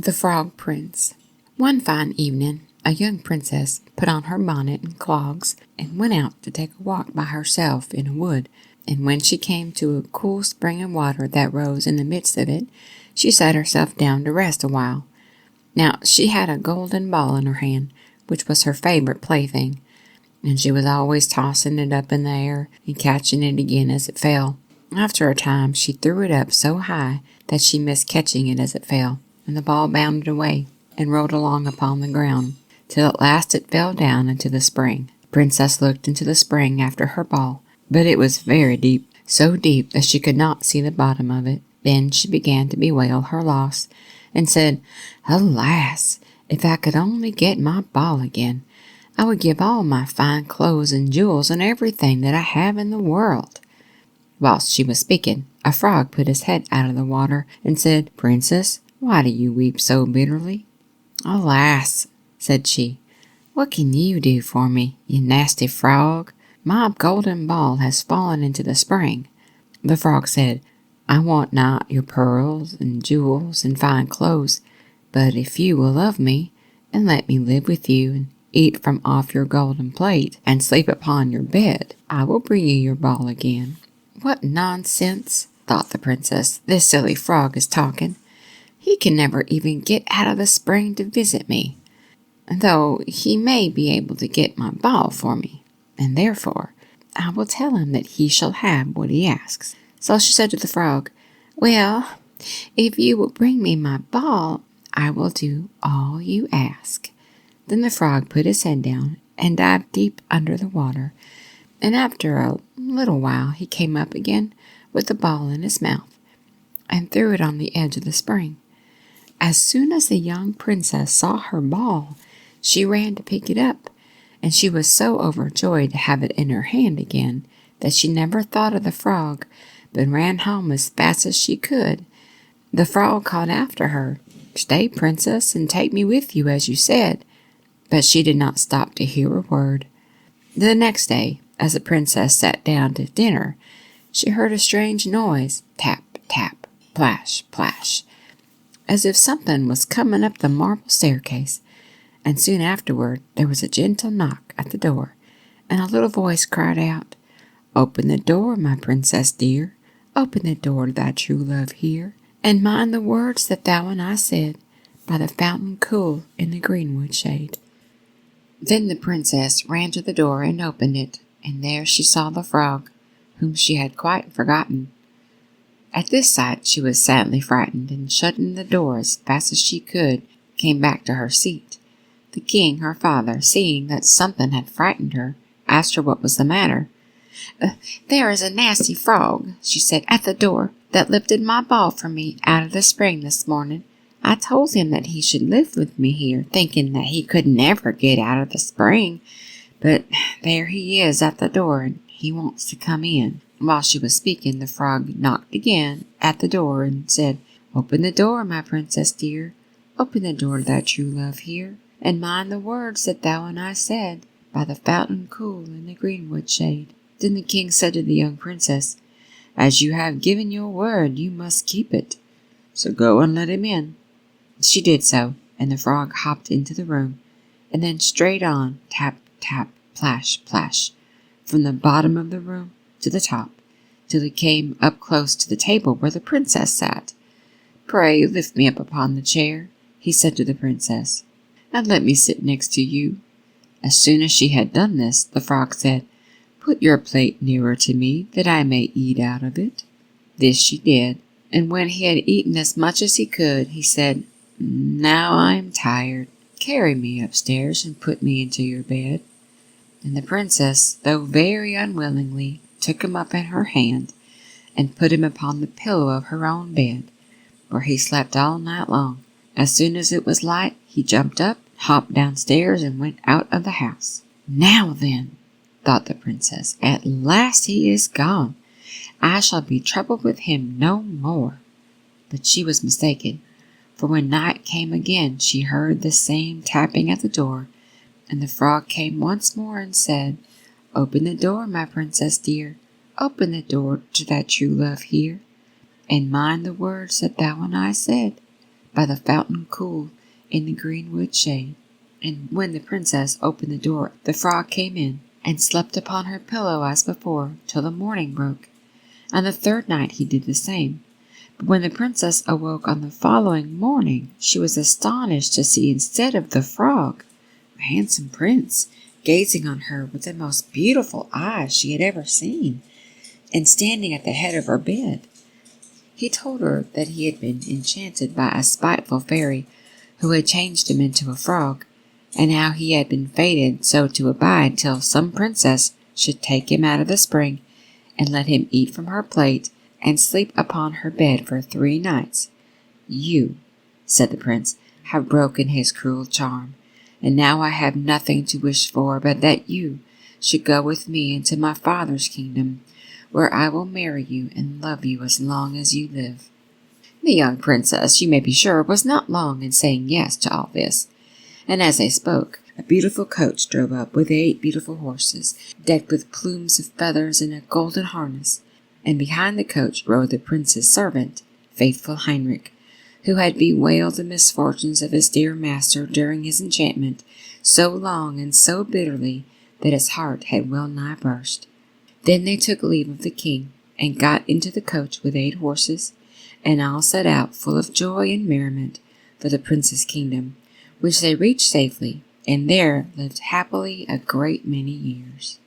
The Frog Prince. One fine evening, a young princess put on her bonnet and clogs and went out to take a walk by herself in a wood. And when she came to a cool spring of water that rose in the midst of it, she sat herself down to rest a while. Now she had a golden ball in her hand, which was her favorite plaything, and she was always tossing it up in the air and catching it again as it fell. After a time she threw it up so high that she missed catching it as it fell, and the ball bounded away and rolled along upon the ground, till at last it fell down into the spring. The princess looked into the spring after her ball, but it was very deep, so deep that she could not see the bottom of it. Then she began to bewail her loss, and said, "Alas, if I could only get my ball again, I would give all my fine clothes and jewels and everything that I have in the world." Whilst she was speaking, a frog put his head out of the water and said, "Princess, why do you weep so bitterly?" "Alas," said she, "what can you do for me, you nasty frog? My golden ball has fallen into the spring." The frog said, "I want not your pearls and jewels and fine clothes, but if you will love me, and let me live with you, and eat from off your golden plate, and sleep upon your bed, I will bring you your ball again." "What nonsense," thought the princess. "This silly frog is talking. He can never even get out of the spring to visit me, though he may be able to get my ball for me, and therefore I will tell him that he shall have what he asks." So she said to the frog, "Well, if you will bring me my ball, I will do all you ask." Then the frog put his head down and dived deep under the water, and after a little while he came up again with the ball in his mouth, and threw it on the edge of the spring. As soon as the young princess saw her ball, she ran to pick it up, and she was so overjoyed to have it in her hand again that she never thought of the frog, but ran home as fast as she could. The frog called after her, "Stay, princess, and take me with you as you said," but she did not stop to hear a word. The next day, as the princess sat down to dinner, she heard a strange noise, tap, tap, plash, plash, as if something was coming up the marble staircase, and soon afterward there was a gentle knock at the door, and a little voice cried out, "Open the door, my princess dear, open the door to thy true love here, and mind the words that thou and I said, by the fountain cool in the greenwood shade." Then the princess ran to the door and opened it, and there she saw the frog, whom she had quite forgotten. At this sight she was sadly frightened, and shutting the door as fast as she could, came back to her seat. The king, her father, seeing that something had frightened her, asked her what was the matter. "There is a nasty frog," she said, "at the door, that lifted my ball for me out of the spring this morning. I told him that he should live with me here, thinking that he could never get out of the spring, but there he is at the door, and he wants to come in." While she was speaking, the frog knocked again at the door and said, "Open the door, my princess dear, open the door to thy true love here, and mind the words that thou and I said, by the fountain cool in the greenwood shade." Then the king said to the young princess, "As you have given your word, you must keep it, so go and let him in." She did so, and the frog hopped into the room, and then straight on, tap, tap, plash, plash, from the bottom of the room to the top, till he came up close to the table where the princess sat. "Pray lift me up upon the chair," he said to the princess, "and let me sit next to you." As soon as she had done this, the frog said, "Put your plate nearer to me, that I may eat out of it." This she did, and when he had eaten as much as he could, he said, "Now I am tired. Carry me upstairs and put me into your bed." And the princess, though very unwillingly, took him up in her hand, and put him upon the pillow of her own bed, where he slept all night long. As soon as it was light, he jumped up, hopped downstairs, and went out of the house. "Now then," thought the princess, "at last he is gone. I shall be troubled with him no more." But she was mistaken, for when night came again, she heard the same tapping at the door, and the frog came once more and said, "Open the door, my princess dear, open the door to thy true love here, and mind the words that thou and I said, by the fountain cool in the greenwood shade. And when the princess opened the door, the frog came in and slept upon her pillow as before till the morning broke. And the third night he did the same. But when the princess awoke on the following morning, she was astonished to see, instead of the frog, a handsome prince, gazing on her with the most beautiful eyes she had ever seen, and standing at the head of her bed. He told her that he had been enchanted by a spiteful fairy who had changed him into a frog, and how he had been fated so to abide till some princess should take him out of the spring and let him eat from her plate and sleep upon her bed for 3 nights. You, said the prince, have broken his cruel charm, and now I have nothing to wish for but that you should go with me into my father's kingdom, where I will marry you and love you as long as you live. The young princess, you may be sure, was not long in saying yes to all this, and as they spoke, a beautiful coach drove up with 8 beautiful horses, decked with plumes of feathers and a golden harness, and behind the coach rode the prince's servant, faithful Heinrich, who had bewailed the misfortunes of his dear master during his enchantment so long and so bitterly that his heart had well nigh burst. Then they took leave of the king, and got into the coach with 8 horses, and all set out full of joy and merriment for the prince's kingdom, which they reached safely, and there lived happily a great many years.